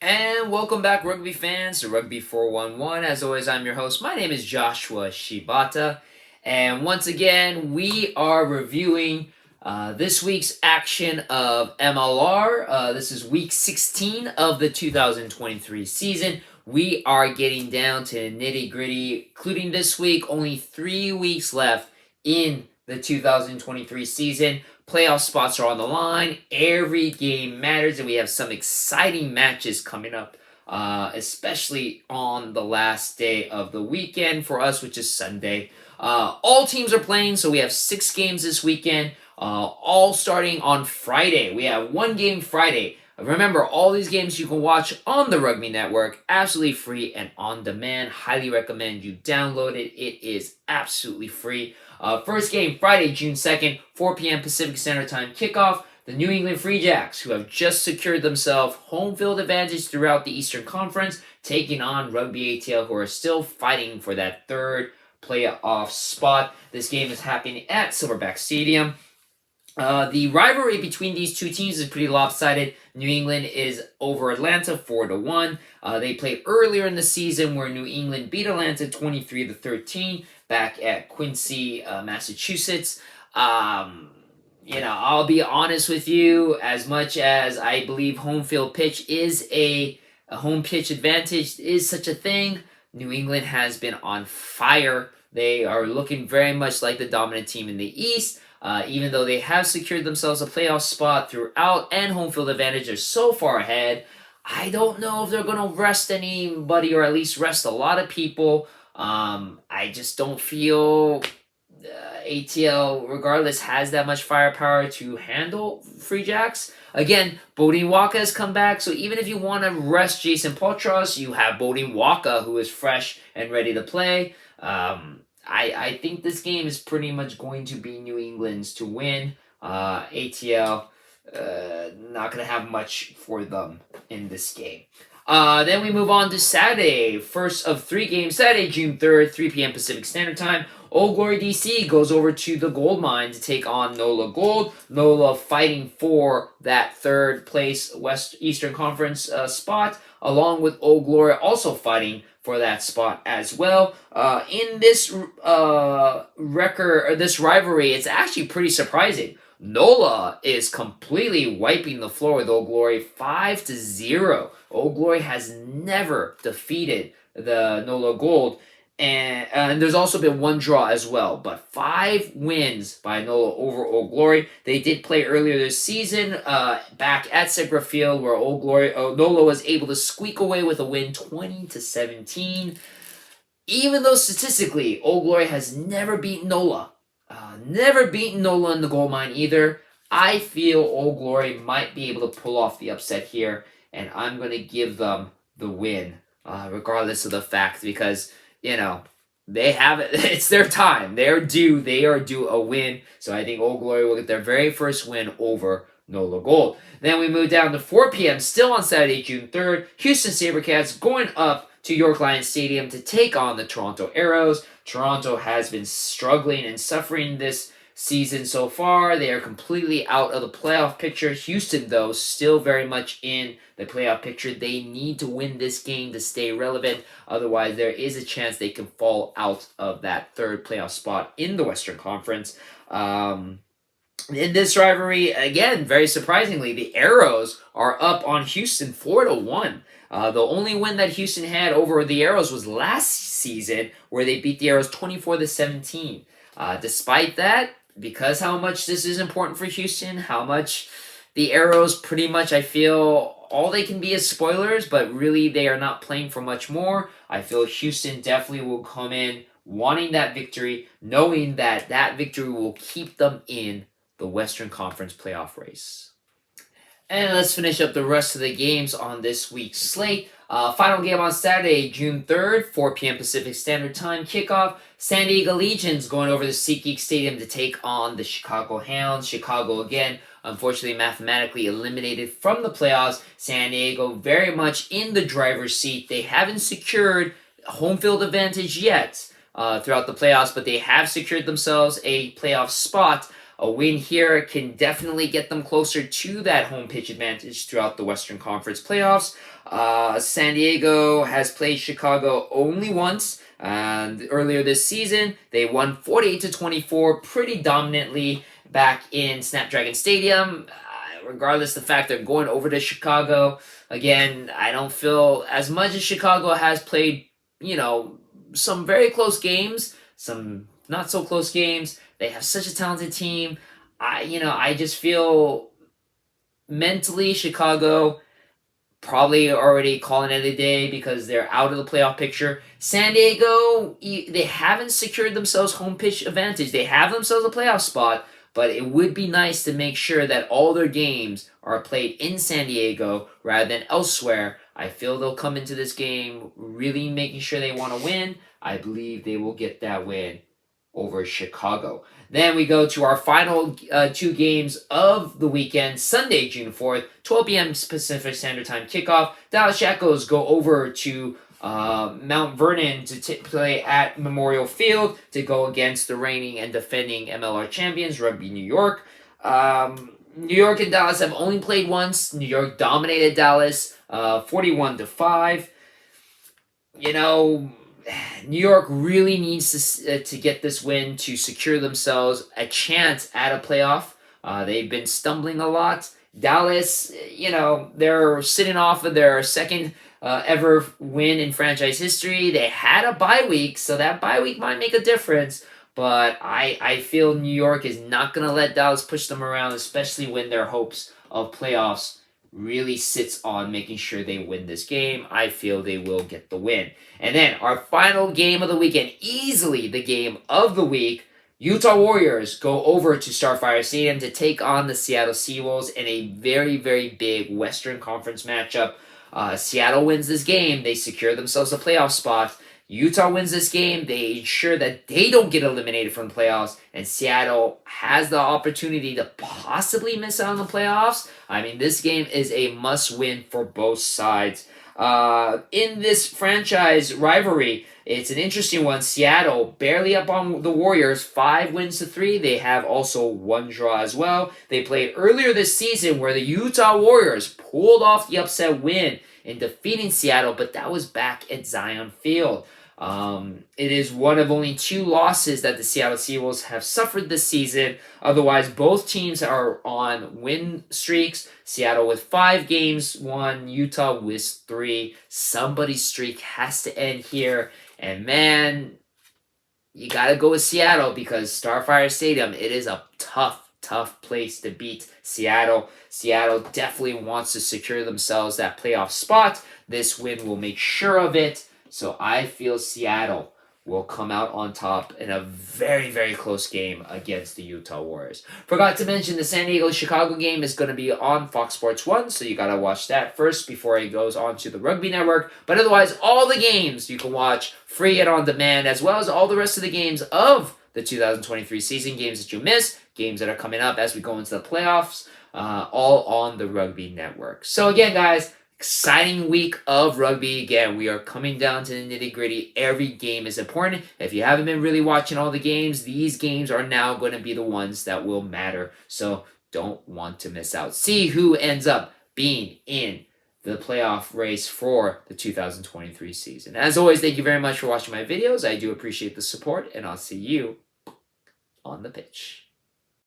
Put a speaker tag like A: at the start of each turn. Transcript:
A: And welcome back, rugby fans, to Rugby411. As always, I'm your host. My name is Joshua Shibata. And once again, we are reviewing this week's action of MLR. This is week 16 of the 2023 season. We are getting down to nitty gritty, including this week, only 3 weeks left in the 2023 season. Playoff spots are on the line. Every game matters, and we have some exciting matches coming up, especially on the last day of the weekend for us, which is Sunday. All teams are playing, so we have 6 games this weekend, all starting on Friday. We have 1 game Friday. Remember, all these games you can watch on the Rugby Network, absolutely free and on demand. Highly recommend you download it. It is absolutely free. First game, Friday, June 2nd, 4 p.m. Pacific Standard Time kickoff. The New England Free Jacks, who have just secured themselves home field advantage throughout the Eastern Conference, taking on Rugby ATL, who are still fighting for that third playoff spot. This game is happening at Silverback Stadium. The rivalry between these two teams is pretty lopsided. New England is over Atlanta 4-1. They played earlier in the season where New England beat Atlanta 23-13 back at Quincy, Massachusetts. I'll be honest with you, as much as I believe home field pitch is a home pitch advantage is such a thing, New England has been on fire. They are looking very much like the dominant team in the East. Even though they have secured themselves a playoff spot throughout and home field advantage, they're so far ahead. I don't know if they're going to rest anybody, or at least rest a lot of people. I just don't feel ATL, regardless, has that much firepower to handle Free Jacks. Again, Bodine Waka has come back, so even if you want to rest Jason Potros, you have Bodine Waka, who is fresh and ready to play. I think this game is pretty much going to be New England's to win. ATL, not going to have much for them in this game. Then we move on to Saturday. First of 3 games, Saturday, June 3rd, 3 p.m. Pacific Standard Time. Old Glory DC goes over to the Gold Mine to take on NOLA Gold. NOLA fighting for that third place Eastern Conference spot, along with Old Glory also fighting for that spot as well. In this this rivalry, it's actually pretty surprising. NOLA is completely wiping the floor with Old Glory 5-0. Old Glory has never defeated the NOLA Gold. And there's also been 1 draw as well, but 5 wins by NOLA over Old Glory. They did play earlier this season back at Segra Field, where NOLA was able to squeak away with a win 20-17. Even though statistically, Old Glory has never beaten NOLA. Never beaten NOLA in the gold mine either. I feel Old Glory might be able to pull off the upset here, and I'm going to give them the win, regardless of the fact, because they have it. It's their time. They are due a win. So I think Old Glory will get their very first win over NOLA Gold. Then we move down to 4 p.m. still on Saturday, June 3rd. Houston SaberCats going up to York Lions Stadium to take on the Toronto Arrows. Toronto has been struggling and suffering this season so far. They are completely out of the playoff picture. Houston, though, still very much in the playoff picture. They need to win this game to stay relevant. Otherwise, there is a chance they can fall out of that third playoff spot in the Western Conference. In this rivalry, again, very surprisingly, the Arrows are up on Houston 4-1. The only win that Houston had over the Arrows was last season, where they beat the Arrows 24-17. Despite that, because how much this is important for Houston, how much the Arrows pretty much, I feel, all they can be is spoilers, but really they are not playing for much more. I feel Houston definitely will come in wanting that victory, knowing that that victory will keep them in the Western Conference playoff race. And let's finish up the rest of the games on this week's slate. Final game on Saturday, June 3rd, 4 p.m. Pacific Standard Time kickoff. San Diego Legions going over to SeatGeek Stadium to take on the Chicago Hounds. Chicago, again, unfortunately mathematically eliminated from the playoffs. San Diego very much in the driver's seat. They haven't secured home field advantage yet throughout the playoffs, but they have secured themselves a playoff spot. A win here can definitely get them closer to that home pitch advantage throughout the Western Conference playoffs. San Diego has played Chicago only once. And earlier this season, they won 48-24 pretty dominantly back in Snapdragon Stadium. Regardless of the fact they're going over to Chicago, again, I don't feel as much as Chicago has played, some very close games, some not so close games. They have such a talented team. I just feel mentally Chicago probably already calling it a day because they're out of the playoff picture. San Diego, they haven't secured themselves home pitch advantage. They have themselves a playoff spot, but it would be nice to make sure that all their games are played in San Diego rather than elsewhere. I feel they'll come into this game really making sure they want to win. I believe they will get that win over Chicago. Then we go to our final two games of the weekend. Sunday, June 4th, 12 p.m. Pacific Standard Time kickoff. Dallas Jackals go over to Mount Vernon to play at Memorial Field to go against the reigning and defending MLR champions, Rugby New York. New York and Dallas have only played once. New York dominated Dallas 41-5. New York really needs to get this win to secure themselves a chance at a playoff. They've been stumbling a lot. Dallas, they're sitting off of their second ever win in franchise history. They had a bye week, so that bye week might make a difference. But I feel New York is not going to let Dallas push them around, especially when their hopes of playoffs really sits on making sure they win this game. I feel they will get the win. And then our final game of the weekend, easily the game of the week, Utah Warriors go over to Starfire Stadium to take on the Seattle Seawolves in a very, very big Western Conference matchup. Seattle wins this game. They secure themselves a playoff spot. Utah wins this game. They ensure that they don't get eliminated from the playoffs, and Seattle has the opportunity to possibly miss out on the playoffs. I mean, this game is a must-win for both sides. In this franchise rivalry, it's an interesting one. Seattle barely up on the Warriors, 5-3. They have also one draw as well. They played earlier this season where the Utah Warriors pulled off the upset win in defeating Seattle, but that was back at Zion Field. It is one of only 2 losses that the Seattle Seawolves have suffered this season. Otherwise, both teams are on win streaks. Seattle with 5 games won, Utah with 3. Somebody's streak has to end here. And man, you got to go with Seattle because Starfire Stadium, it is a tough place to beat Seattle. Seattle definitely wants to secure themselves that playoff spot. This win will make sure of it. So I feel Seattle will come out on top in a very, very close game against the Utah Warriors. Forgot to mention the San Diego-Chicago game is going to be on Fox Sports 1, so you got to watch that first before it goes on to the Rugby Network. But otherwise, all the games you can watch free and on demand, as well as all the rest of the games of the 2023 season, games that you missed, games that are coming up as we go into the playoffs, all on the Rugby Network. So again, guys, exciting week of rugby. Again, we are coming down to the nitty-gritty. Every game is important. If you haven't been really watching all the games, these games are now going to be the ones that will matter. So don't want to miss out. See who ends up being in the playoff race for the 2023 season. As always, thank you very much for watching my videos. I do appreciate the support, and I'll see you on the pitch.